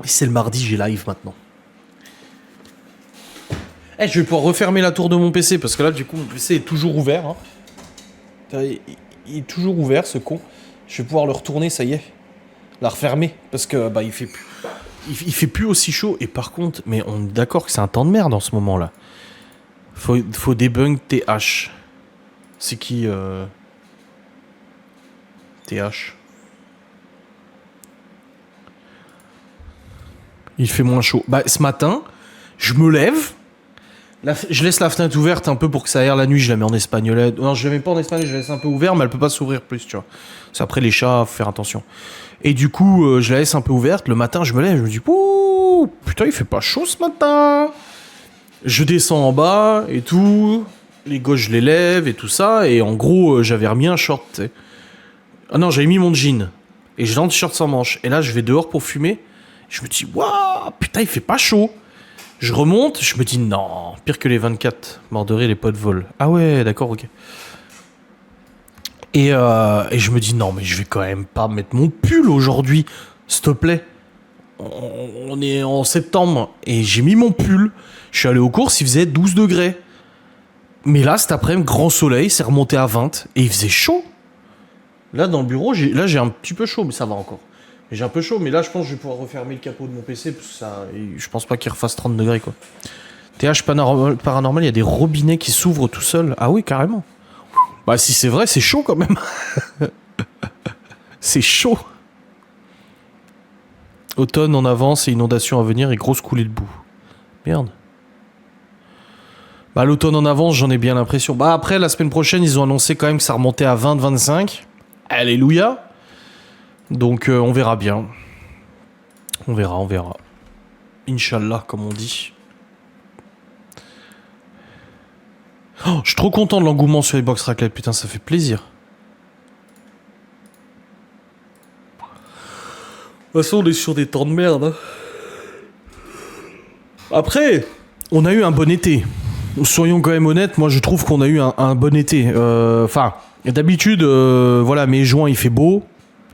Et c'est le mardi, j'ai live maintenant. Eh, je vais pouvoir refermer la tour de mon PC, parce que là, du coup, mon PC est toujours ouvert. Hein. Il est toujours ouvert, ce con. Je vais pouvoir le retourner, ça y est. La refermer, parce que bah il fait plus... Il fait plus aussi chaud. Et par contre, mais on est d'accord que c'est un temps de merde en ce moment-là. Faut debunk TH. C'est qui TH. Il fait moins chaud. Bah, ce matin, je me lève. Je laisse la fenêtre ouverte un peu pour que ça aère la nuit. Je la mets en espagnol. Non, je la mets pas en espagnol. Je la laisse un peu ouverte, mais elle peut pas s'ouvrir plus, tu vois. C'est après les chats, faut faire attention. Et du coup, je la laisse un peu ouverte. Le matin, je me lève. Je me dis, ouh, putain, il fait pas chaud ce matin. Je descends en bas et tout. Les gosses, je les lève et tout ça. Et en gros, j'avais remis un short, tu sais. Ah non, j'avais mis mon jean. Et j'ai un t-shirt sans manches. Et là, je vais dehors pour fumer. Je me dis, waouh, putain, il fait pas chaud. Je remonte, je me dis, non, pire que les 24. Mort de rire, les potes volent. Ah ouais, d'accord, ok. Et je me dis, non, mais je vais quand même pas mettre mon pull aujourd'hui, s'il te plaît. On est en septembre. Et j'ai mis mon pull. Je suis allé aux courses, il faisait 12 degrés. Mais là, cet après-midi, grand soleil, c'est remonté à 20. Et il faisait chaud. Là, dans le bureau, j'ai un petit peu chaud, mais ça va encore. J'ai un peu chaud, mais là, je pense que je vais pouvoir refermer le capot de mon PC, parce que ça, je pense pas qu'il refasse 30 degrés, quoi. TH paranormal, il y a des robinets qui s'ouvrent tout seuls. Ah oui, carrément. Bah, si c'est vrai, c'est chaud, quand même. C'est chaud. Automne en avance et inondation à venir et grosse coulée de boue. Merde. Bah, l'automne en avance, j'en ai bien l'impression. Bah, après, la semaine prochaine, ils ont annoncé quand même que ça remontait à 20-25. Alléluia. Donc on verra bien. On verra. Inch'Allah, comme on dit. Oh, je suis trop content de l'engouement sur les box raclette, putain, ça fait plaisir. De toute façon, on est sur des temps de merde. Hein. Après, on a eu un bon été. Soyons quand même honnêtes, moi je trouve qu'on a eu un bon été. Enfin, d'habitude, voilà, mai-juin il fait beau.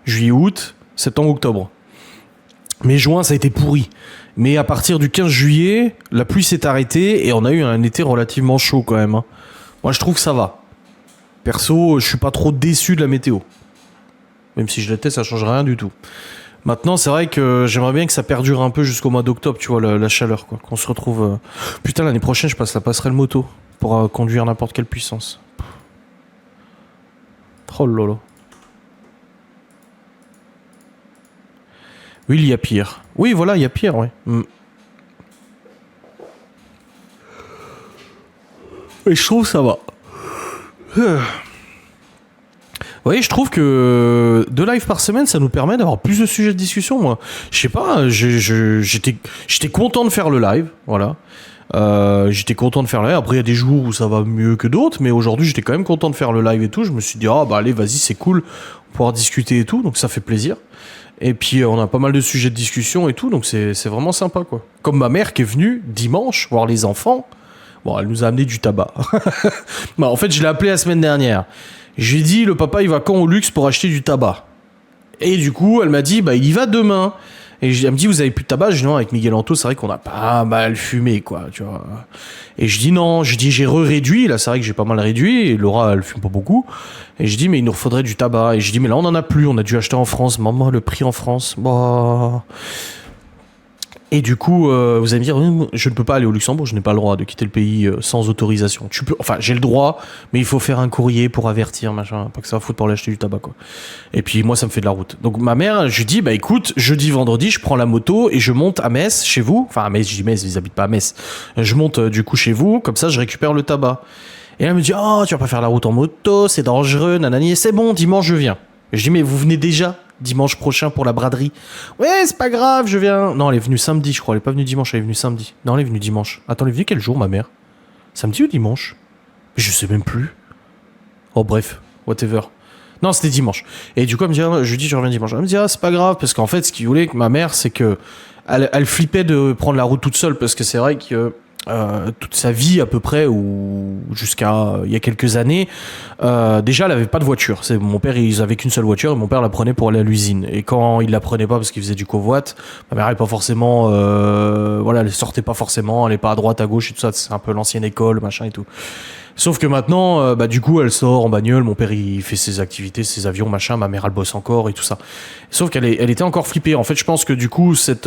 Juillet-août, septembre-octobre. Mais juin, ça a été pourri. Mais à partir du 15 juillet, la pluie s'est arrêtée et on a eu un été relativement chaud quand même. Hein. Moi, je trouve que ça va. Perso, je suis pas trop déçu de la météo. Même si je l'étais, ça change rien du tout. Maintenant, c'est vrai que j'aimerais bien que ça perdure un peu jusqu'au mois d'octobre, tu vois, la chaleur, quoi. Qu'on se retrouve... Putain, l'année prochaine, je passe la passerelle moto pour conduire n'importe quelle puissance. Oh lolo. Oui, il y a pire. Oui, voilà, il y a pire, ouais. Et je trouve que ça va. Oui, je trouve que 2 lives par semaine, ça nous permet d'avoir plus de sujets de discussion, moi. Je sais pas, j'étais content de faire le live, voilà. J'étais content de faire le live. Après, il y a des jours où ça va mieux que d'autres, mais aujourd'hui, j'étais quand même content de faire le live et tout. Je me suis dit, ah bah allez, vas-y, c'est cool, on va pouvoir discuter et tout, donc ça fait plaisir. Et puis on a pas mal de sujets de discussion et tout, donc c'est vraiment sympa, quoi. Comme ma mère qui est venue dimanche voir les enfants. Bon, elle nous a amené du tabac. Bah, en fait, je l'ai appelé la semaine dernière. J'ai dit, le papa, il va quand au luxe pour acheter du tabac? Et du coup, elle m'a dit, bah il y va demain. Et elle me dit, vous avez plus de tabac? Je dis non, avec Miguel Anto, c'est vrai qu'on a pas mal fumé, quoi, tu vois. Et je dis non, je dis j'ai réduit, là c'est vrai que j'ai pas mal réduit, et Laura, elle fume pas beaucoup. Et je dis, mais il nous faudrait du tabac. Et je dis, mais là on en a plus, on a dû acheter en France. Maman, le prix en France, bah... Et du coup, vous allez me dire, je ne peux pas aller au Luxembourg, je n'ai pas le droit de quitter le pays sans autorisation. Tu peux, enfin, j'ai le droit, mais il faut faire un courrier pour avertir, machin, pas que ça va foutre pour aller acheter du tabac, quoi. Et puis moi, ça me fait de la route. Donc ma mère, je dis, bah écoute, jeudi, vendredi, je prends la moto et je monte à Metz, chez vous. Enfin, à Metz, je dis Metz, ils habitent pas à Metz. Je monte du coup chez vous, comme ça, je récupère le tabac. Et elle me dit, oh, tu vas pas faire la route en moto, c'est dangereux, nanani. C'est bon, dimanche, je viens. Et je dis, mais vous venez déjà dimanche prochain pour la braderie? Ouais, c'est pas grave, je viens. Non, elle est venue samedi, je crois. Elle est pas venue dimanche, elle est venue samedi. Non, elle est venue dimanche. Attends, elle est venue quel jour, ma mère? Samedi ou dimanche? Je sais même plus. Oh, bref, whatever. Non, c'était dimanche. Et du coup, elle me dit, ah, je lui dis, je reviens dimanche. Elle me dit, ah, c'est pas grave, parce qu'en fait, ce qu'il voulait que ma mère, c'est que elle flippait de prendre la route toute seule, parce que c'est vrai que toute sa vie à peu près, ou jusqu'à il y a quelques années, déjà elle avait pas de voiture. Mon père, ils avaient qu'une seule voiture et mon père la prenait pour aller à l'usine. Et quand il la prenait pas parce qu'il faisait du covoit, ma mère elle pas forcément, voilà, elle sortait pas forcément, elle est pas à droite, à gauche et tout ça. C'est un peu l'ancienne école, machin et tout. Sauf que maintenant, bah, du coup, elle sort en bagnole, mon père il fait ses activités, ses avions, machin, ma mère elle bosse encore et tout ça. Sauf elle était encore flippée. En fait, je pense que du coup, cet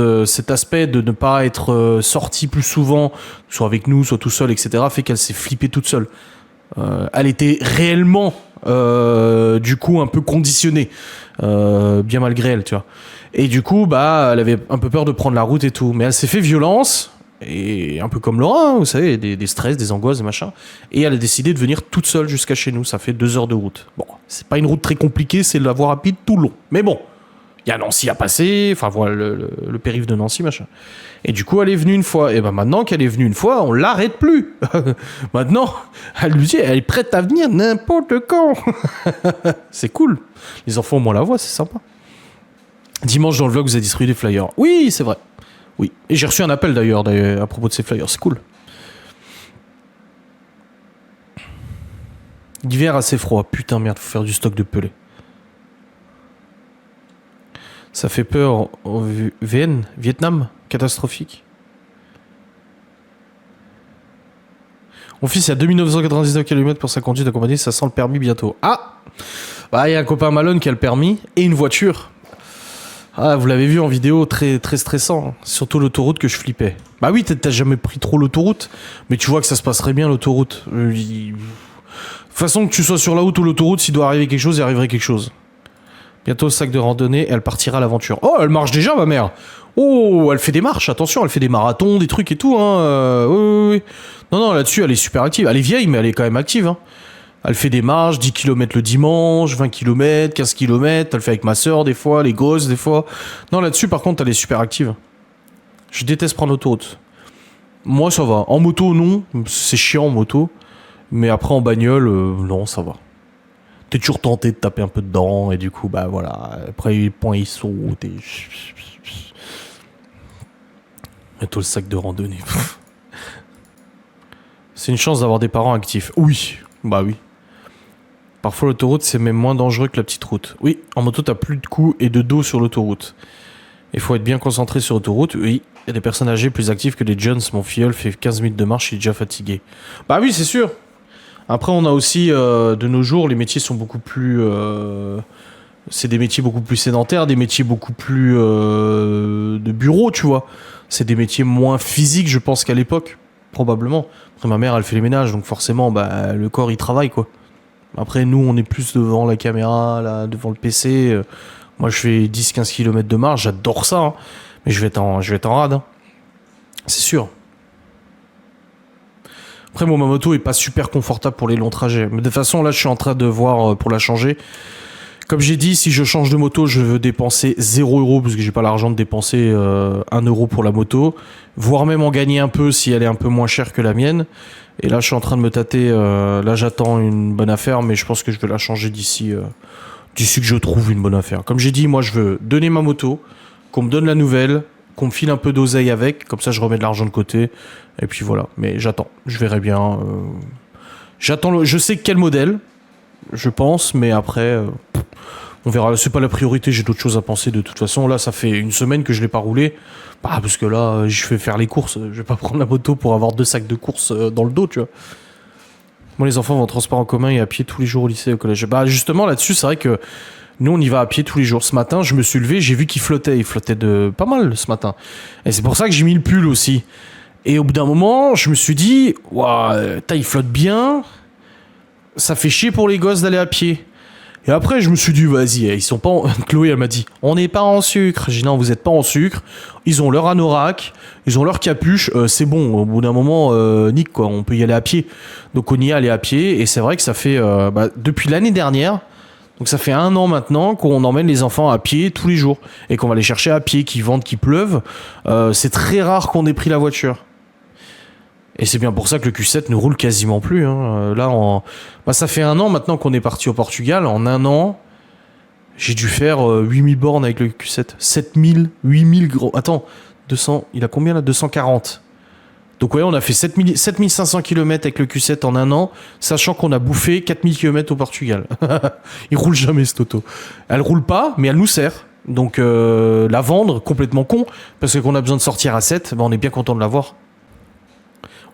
aspect de ne pas être sortie plus souvent, soit avec nous, soit tout seul, etc., fait qu'elle s'est flippée toute seule. Elle était réellement, du coup, un peu conditionnée, bien malgré elle, tu vois. Et du coup, bah, elle avait un peu peur de prendre la route et tout. Mais elle s'est fait violence. Et un peu comme Laura, hein, vous savez, des stress, des angoisses, des machins. Et elle a décidé de venir toute seule jusqu'à chez nous. Ça fait 2 heures de route. Bon, c'est pas une route très compliquée, c'est la voie rapide tout le long. Mais bon, il y a Nancy à passer, enfin voilà le périph' de Nancy, machin. Et du coup, elle est venue une fois. Et ben maintenant qu'elle est venue une fois, on l'arrête plus. Maintenant, elle lui dit, elle est prête à venir n'importe quand. C'est cool. Les enfants, au moins la voix, c'est sympa. Dimanche dans le vlog, vous avez distribué des flyers. Oui, c'est vrai. Oui. Et j'ai reçu un appel d'ailleurs à propos de ces flyers. C'est cool. L'hiver assez froid. Putain, merde, faut faire du stock de pelés. Ça fait peur au Vietnam, catastrophique. Mon fils est à 2999 km pour sa conduite accompagnée, ça sent le permis bientôt. Ah, bah, il y a un copain Malone qui a le permis et une voiture. Ah, vous l'avez vu en vidéo, très, très stressant. Surtout l'autoroute que je flippais. Bah oui, t'as jamais pris trop l'autoroute, mais tu vois que ça se passerait bien l'autoroute. De toute façon, que tu sois sur la route ou l'autoroute, s'il doit arriver quelque chose, il arriverait quelque chose. Bientôt, sac de randonnée, elle partira à l'aventure. Oh, elle marche déjà, ma mère. Oh, elle fait des marches, attention, elle fait des marathons, des trucs et tout. Hein. Oui. Non, non, là-dessus, elle est super active. Elle est vieille, mais elle est quand même active. Hein. Elle fait des marches, 10 km le dimanche, 20 km, 15 km. Elle fait avec ma soeur des fois, les gosses des fois. Non, là-dessus, par contre, elle est super active. Je déteste prendre l'autoroute. Moi, ça va. En moto, non. C'est chiant en moto. Mais après, en bagnole, non, ça va. T'es toujours tenté de taper un peu dedans. Et du coup, bah voilà. Après, les points, ils sautent. Et... Bientôt le sac de randonnée. C'est une chance d'avoir des parents actifs. Oui. Bah oui. Parfois, l'autoroute, c'est même moins dangereux que la petite route. Oui, en moto, t'as plus de coups et de dos sur l'autoroute. Il faut être bien concentré sur l'autoroute. Oui, il y a des personnes âgées plus actives que les jeunes. Mon filleul fait 15 minutes de marche, il est déjà fatigué. Bah oui, c'est sûr. Après, on a aussi, de nos jours, les métiers sont beaucoup plus... c'est des métiers beaucoup plus sédentaires, des métiers beaucoup plus de bureau, tu vois. C'est des métiers moins physiques, je pense, qu'à l'époque, probablement. Après, ma mère, elle fait les ménages, donc forcément, bah, le corps, il travaille, quoi. Après, nous, on est plus devant la caméra, là, devant le PC. Moi, je fais 10-15 km de marche, j'adore ça. Hein. Mais je vais être en rade. Hein. C'est sûr. Après, moi, ma moto est pas super confortable pour les longs trajets. Mais de toute façon, là, je suis en train de voir pour la changer. Comme j'ai dit, si je change de moto, je veux dépenser 0 € parce que j'ai pas l'argent de dépenser 1 euro pour la moto. Voire même en gagner un peu si elle est un peu moins chère que la mienne. Et là, je suis en train de me tâter. Là, j'attends une bonne affaire, mais je pense que je vais la changer d'ici que je trouve une bonne affaire. Comme j'ai dit, moi, je veux donner ma moto, qu'on me donne la nouvelle, qu'on me file un peu d'oseille avec. Comme ça, je remets de l'argent de côté. Et puis voilà. Mais j'attends. Je verrai bien. J'attends. Je sais quel modèle, je pense, mais après, on verra. C'est pas la priorité. J'ai d'autres choses à penser de toute façon. Là, ça fait une semaine que je l'ai pas roulé. Bah, parce que là, je vais faire les courses. Je vais pas prendre la moto pour avoir 2 sacs de courses dans le dos, tu vois. Moi, les enfants vont en transport en commun et à pied tous les jours au lycée, au collège. Bah, justement, là-dessus, c'est vrai que nous, on y va à pied tous les jours. Ce matin, je me suis levé, j'ai vu qu'il flottait. Il flottait de pas mal ce matin. Et c'est pour ça que j'ai mis le pull aussi. Et au bout d'un moment, je me suis dit, waouh, il flotte bien. Ça fait chier pour les gosses d'aller à pied. Et après, je me suis dit, vas-y, ils sont pas en... Chloé, elle m'a dit, on n'est pas en sucre. J'ai dit, non, vous êtes pas en sucre. Ils ont leur anorak, ils ont leur capuche. C'est bon, au bout d'un moment, nique, quoi. On peut y aller à pied. Donc, on y est allé à pied. Et c'est vrai que ça fait, depuis l'année dernière, donc ça fait 1 an maintenant qu'on emmène les enfants à pied tous les jours. Et qu'on va les chercher à pied, qu'il vente, qu'il pleuve. C'est très rare qu'on ait pris la voiture. Et c'est bien pour ça que le Q7 ne roule quasiment plus. Hein. Là, ça fait 1 an maintenant qu'on est parti au Portugal. En 1 an, j'ai dû faire 8000 bornes avec le Q7. 7000, 8000 gros. Attends, 200, il a combien là? 240. Donc ouais, on a fait 7500 km avec le Q7 en un an, sachant qu'on a bouffé 4000 km au Portugal. Il roule jamais cette auto. Elle roule pas, mais elle nous sert. Donc la vendre, complètement con, parce que qu'on a besoin de sortir à 7, on est bien content de l'avoir.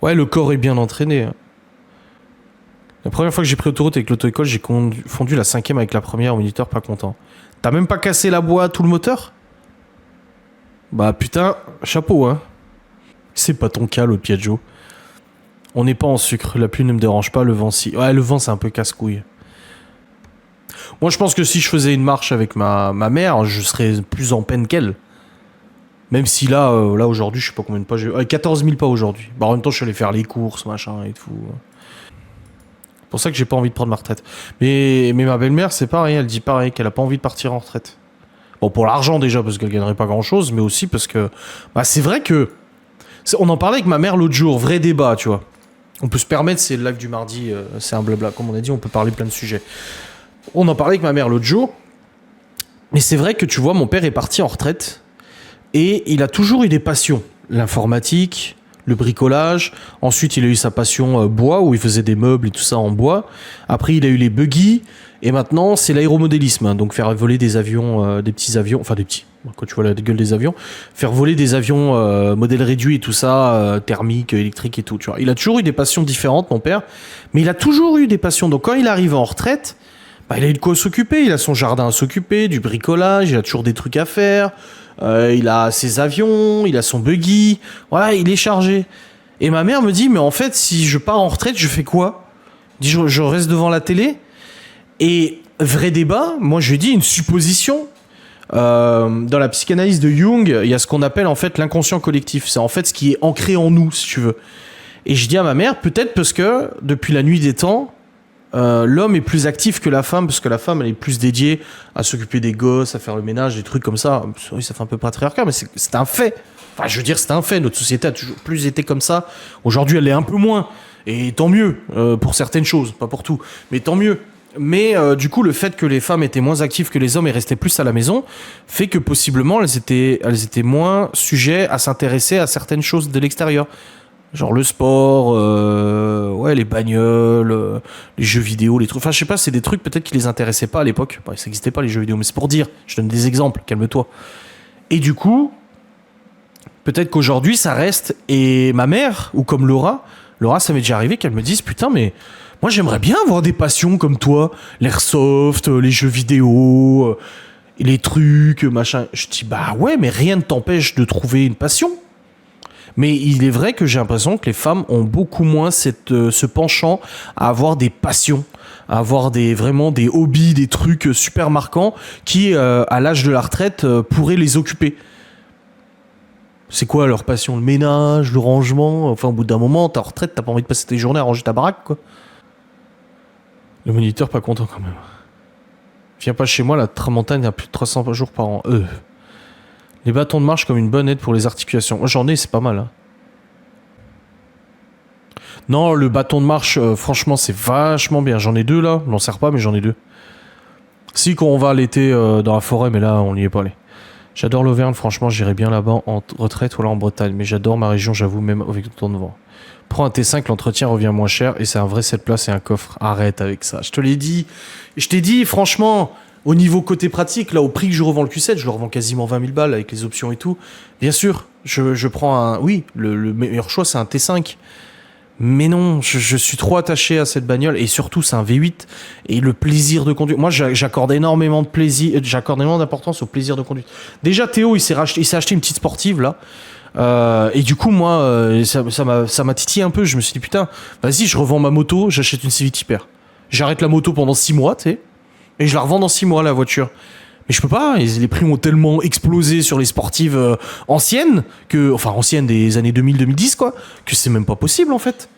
Ouais, le corps est bien entraîné. La première fois que j'ai pris autoroute avec l'auto-école, j'ai confondu la 5ème avec la première, au moniteur pas content. T'as même pas cassé la boîte ou le moteur? Bah putain, chapeau hein. C'est pas ton cas, le Piaggio. On n'est pas en sucre, la pluie ne me dérange pas, le vent si. Ouais, le vent c'est un peu casse-couille. Moi je pense que si je faisais une marche avec ma mère, je serais plus en peine qu'elle. Même si là, aujourd'hui, je sais pas combien de pas j'ai... 14 000 pas aujourd'hui. Bah en même temps, je suis allé faire les courses, machin et tout. C'est pour ça que j'ai pas envie de prendre ma retraite. Mais ma belle-mère, c'est pareil, elle dit pareil, qu'elle a pas envie de partir en retraite. Bon, pour l'argent déjà, parce qu'elle gagnerait pas grand-chose, mais aussi parce que... Bah c'est vrai que... On en parlait avec ma mère l'autre jour, vrai débat, tu vois. On peut se permettre, c'est le live du mardi, c'est un blabla, comme on a dit, on peut parler plein de sujets. On en parlait avec ma mère l'autre jour, mais c'est vrai que tu vois, mon père est parti en retraite, et il a toujours eu des passions. L'informatique, le bricolage, ensuite il a eu sa passion bois, où il faisait des meubles et tout ça en bois. Après il a eu les buggy, et maintenant c'est l'aéromodélisme, hein, donc faire voler des avions, des petits avions, enfin des petits, quand tu vois la gueule des avions, faire voler des avions modèle réduit et tout ça, thermique, électrique et tout, tu vois. Il a toujours eu des passions différentes, mon père, mais il a toujours eu des passions. Donc quand il arrive en retraite, bah, il a eu de quoi s'occuper, il a son jardin à s'occuper, du bricolage, il a toujours des trucs à faire, il a ses avions, il a son buggy, ouais, il est chargé. Et ma mère me dit, mais en fait, si je pars en retraite, je fais quoi? Je reste devant la télé? Et vrai débat, moi je lui dis une supposition. Dans la psychanalyse de Jung, il y a ce qu'on appelle en fait l'inconscient collectif. C'est en fait ce qui est ancré en nous, si tu veux. Et je dis à ma mère, peut-être parce que depuis la nuit des temps, l'homme est plus actif que la femme, parce que la femme elle est plus dédiée à s'occuper des gosses, à faire le ménage, des trucs comme ça. Oui, ça fait un peu patriarcat, mais c'est un fait. Enfin, je veux dire, c'est un fait. Notre société a toujours plus été comme ça. Aujourd'hui, elle l'est un peu moins. Et tant mieux, pour certaines choses, pas pour tout. Mais tant mieux. Mais du coup, le fait que les femmes étaient moins actives que les hommes et restaient plus à la maison fait que possiblement elles étaient moins sujets à s'intéresser à certaines choses de l'extérieur. Genre le sport, ouais, les bagnoles, les jeux vidéo, les trucs. Enfin, je sais pas, c'est des trucs peut-être qui les intéressaient pas à l'époque. Bah, ça n'existait pas les jeux vidéo, mais c'est pour dire. Je donne des exemples, calme-toi. Et du coup, peut-être qu'aujourd'hui ça reste. Et ma mère, ou comme Laura, ça m'est déjà arrivé qu'elle me dise putain, mais moi j'aimerais bien avoir des passions comme toi, l'airsoft, les jeux vidéo, les trucs, machin. Je dis bah ouais, mais rien ne t'empêche de trouver une passion. Mais il est vrai que j'ai l'impression que les femmes ont beaucoup moins ce penchant à avoir des passions, à avoir vraiment des hobbies, des trucs super marquants qui, à l'âge de la retraite, pourraient les occuper. C'est quoi leur passion? Le ménage, le rangement? Enfin, au bout d'un moment, ta retraite, t'as pas envie de passer tes journées à ranger ta baraque, quoi. Le moniteur pas content quand même. Viens pas chez moi, la tramontagne a plus de 300 jours par an. Les bâtons de marche comme une bonne aide pour les articulations. Moi j'en ai, c'est pas mal. Hein. Non, le bâton de marche, franchement, c'est vachement bien. J'en ai 2 là, je m'en sers pas, mais j'en ai 2. Si, quand on va l'été dans la forêt, mais là, on n'y est pas allé. J'adore l'Auvergne, franchement, j'irais bien là-bas en retraite ou là en Bretagne. Mais j'adore ma région, j'avoue, même avec autant de vent. Prends un T5, l'entretien revient moins cher et c'est un vrai 7 places et un coffre. Arrête avec ça. Je te l'ai dit. Je t'ai dit, franchement, au niveau côté pratique, là, au prix que je revends le Q7, je le revends quasiment 20 000 balles avec les options et tout. Bien sûr, je prends un... Oui, le meilleur choix, c'est un T5. Mais non, je suis trop attaché à cette bagnole et surtout, c'est un V8 et le plaisir de conduire. Moi, j'accorde énormément de plaisir, j'accorde énormément d'importance au plaisir de conduite. Déjà, Théo, il s'est acheté une petite sportive, là. Et du coup moi ça m'a titillé un peu. Je me suis dit putain, vas-y, je revends ma moto, j'achète une Civic Type R, j'arrête la moto pendant 6 mois, tu sais, et je la revends dans 6 mois la voiture. Mais je peux pas, les prix ont tellement explosé sur les sportives anciennes anciennes des années 2000-2010 quoi, que c'est même pas possible en fait.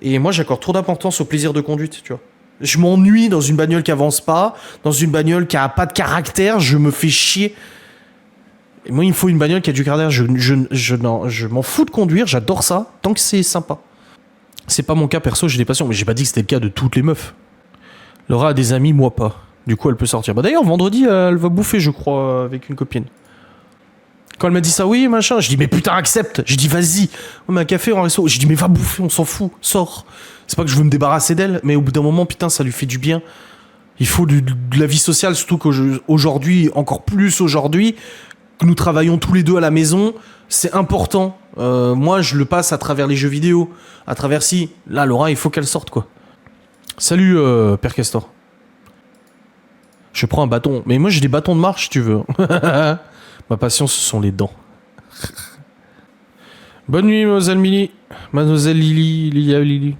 Et moi j'accorde trop d'importance au plaisir de conduite, tu vois. Je m'ennuie dans une bagnole qui avance pas, dans une bagnole qui a pas de caractère, je me fais chier. Et moi, il me faut une bagnole qui a du caractère. Je m'en fous de conduire, j'adore ça, tant que c'est sympa. C'est pas mon cas perso, j'ai des passions, mais j'ai pas dit que c'était le cas de toutes les meufs. Laura a des amis, moi pas. Du coup, elle peut sortir. Bah d'ailleurs, vendredi, elle va bouffer, je crois, avec une copine. Quand elle m'a dit ça, oui, machin, je dis, mais putain, accepte. J'ai dit, vas-y, on met un café en resto. J'ai dit, mais va bouffer, on s'en fout, sors. C'est pas que je veux me débarrasser d'elle, mais au bout d'un moment, putain, ça lui fait du bien. Il faut de la vie sociale, surtout qu'aujourd'hui, encore plus aujourd'hui, que nous travaillons tous les deux à la maison, c'est important. Moi, je le passe à travers les jeux vidéo, à travers si. Là, Laura, il faut qu'elle sorte, quoi. Salut, Père Castor. Je prends un bâton. Mais moi, j'ai des bâtons de marche, si tu veux. Ma passion, ce sont les dents. Bonne nuit, mademoiselle Milly. Mademoiselle Lily.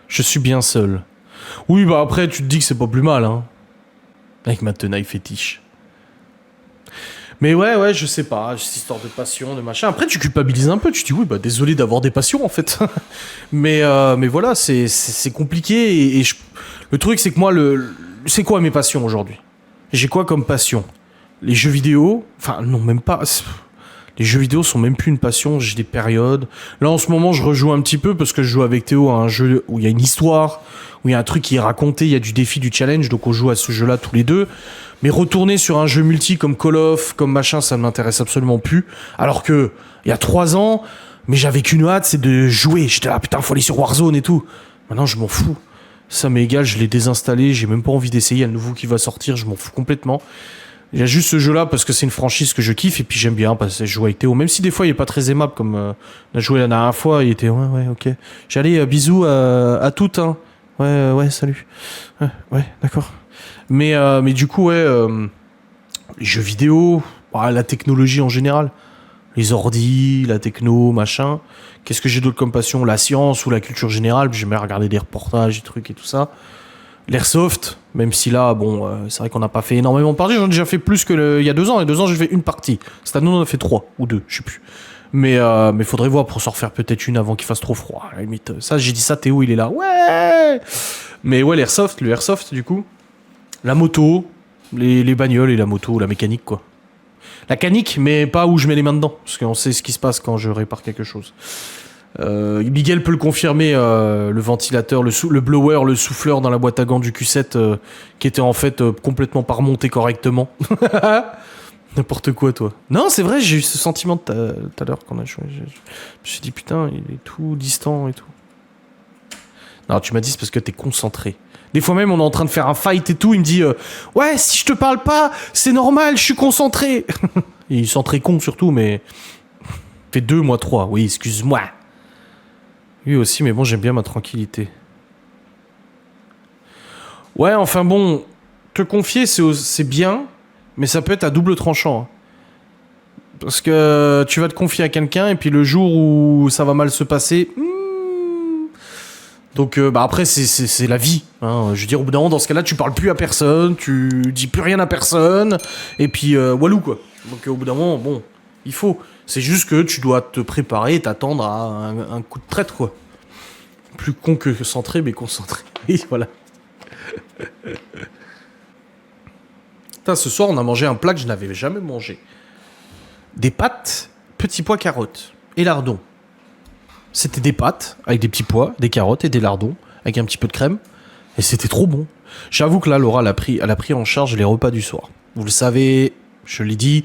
Je suis bien seul. Oui, bah après, tu te dis que c'est pas plus mal, hein. Avec ma tenaille fétiche. Mais ouais, je sais pas, cette histoire de passion, de machin. Après, tu culpabilises un peu, tu te dis, oui, bah désolé d'avoir des passions, en fait. mais voilà, c'est compliqué. Le truc, c'est que moi, c'est quoi mes passions aujourd'hui? J'ai quoi comme passion? Les jeux vidéo, enfin, non, même pas. Les jeux vidéo sont même plus une passion, j'ai des périodes. Là, en ce moment, je rejoue un petit peu parce que je joue avec Théo à un jeu où il y a une histoire, où il y a un truc qui est raconté, il y a du défi, du challenge, donc on joue à ce jeu-là tous les deux. Mais retourner sur un jeu multi comme Call of, comme machin, ça ne m'intéresse absolument plus. Alors que, il y a 3 ans, mais j'avais qu'une hâte, c'est de jouer. J'étais là, putain, faut aller sur Warzone et tout. Maintenant, je m'en fous. Ça m'est égal, je l'ai désinstallé, j'ai même pas envie d'essayer. Il y a le nouveau qui va sortir, je m'en fous complètement. Il y a juste ce jeu-là parce que c'est une franchise que je kiffe et puis j'aime bien parce que je joue avec Théo. Même si des fois il est pas très aimable comme on a joué la dernière fois, il était ouais, ok. J'allais bisous à toutes, hein. Ouais, salut. Ouais, d'accord. Mais du coup, ouais, les jeux vidéo, la technologie en général, les ordis, la techno, machin. Qu'est-ce que j'ai d'autre comme passion? La science ou la culture générale. J'aime bien regarder des reportages, des trucs et tout ça. L'airsoft, même si là, bon, c'est vrai qu'on n'a pas fait énormément de parties. J'en ai déjà fait plus que il y a 2 ans. Il y a 2 ans, j'ai fait une partie. Cette année, on en a fait 3 ou 2, je sais plus. Mais faudrait voir pour s'en refaire peut-être une avant qu'il fasse trop froid. À la limite, ça, j'ai dit ça, Théo, il est là. Ouais. Mais ouais, le airsoft, du coup. La moto, les bagnoles et la moto, la mécanique, quoi. La canique, mais pas où je mets les mains dedans. Parce qu'on sait ce qui se passe quand je répare quelque chose. Miguel peut le confirmer, le ventilateur, le blower, le souffleur dans la boîte à gants du Q7 qui était en fait complètement pas remonté correctement. N'importe quoi, toi. Non, c'est vrai, j'ai eu ce sentiment tout à l'heure quand on a joué. Je me suis dit, putain, il est tout distant et tout. Non, tu m'as dit, c'est parce que t'es concentré. Des fois même, on est en train de faire un fight et tout, il me dit ouais, si je te parle pas, c'est normal, je suis concentré. Et il sent très con surtout, mais... Fait 2, moi 3, oui, excuse-moi. Lui aussi, mais bon, j'aime bien ma tranquillité. Ouais, enfin bon, te confier, c'est bien, mais ça peut être à double tranchant. Hein. Parce que tu vas te confier à quelqu'un, et puis le jour où ça va mal se passer... Donc après c'est la vie, hein. Je veux dire, au bout d'un moment, dans ce cas-là, tu parles plus à personne, tu dis plus rien à personne, et puis walou quoi. Donc au bout d'un moment, bon, il faut. C'est juste que tu dois te préparer et t'attendre à un coup de traite quoi. Plus con que centré, mais concentré. Et voilà. Putain, ce soir, on a mangé un plat que je n'avais jamais mangé. Des pâtes, petits pois carottes et lardons. C'était des pâtes avec des petits pois, des carottes et des lardons avec un petit peu de crème. Et c'était trop bon. J'avoue que là, Laura, elle a pris en charge les repas du soir. Vous le savez, je l'ai dit.